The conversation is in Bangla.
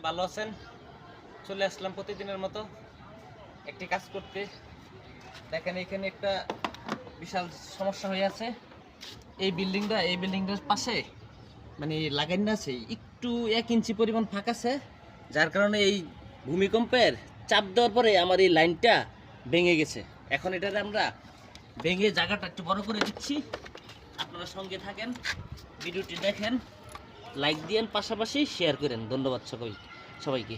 ভালো আছেন? চলে আসলাম প্রতিদিনের মতো একটি কাজ করতে। দেখেন এখানে একটা বিশাল সমস্যা হয়ে আছে। এই বিল্ডিংটার পাশে মানে লাগানো আছে একটু 1 ইঞ্চি পরিমাণ ফাঁক আছে, যার কারণে এই ভূমিকম্পের চাপ দেওয়ার পরে আমার এই লাইনটা ভেঙে গেছে। এখন এটাতে আমরা ভেঙে জায়গাটা একটু বড় করে দিচ্ছি। আপনারা সঙ্গে থাকেন, ভিডিওটি দেখেন, লাইক দিয়েন, পাশাপাশি শেয়ার করেন। ধন্যবাদ সবাইকে।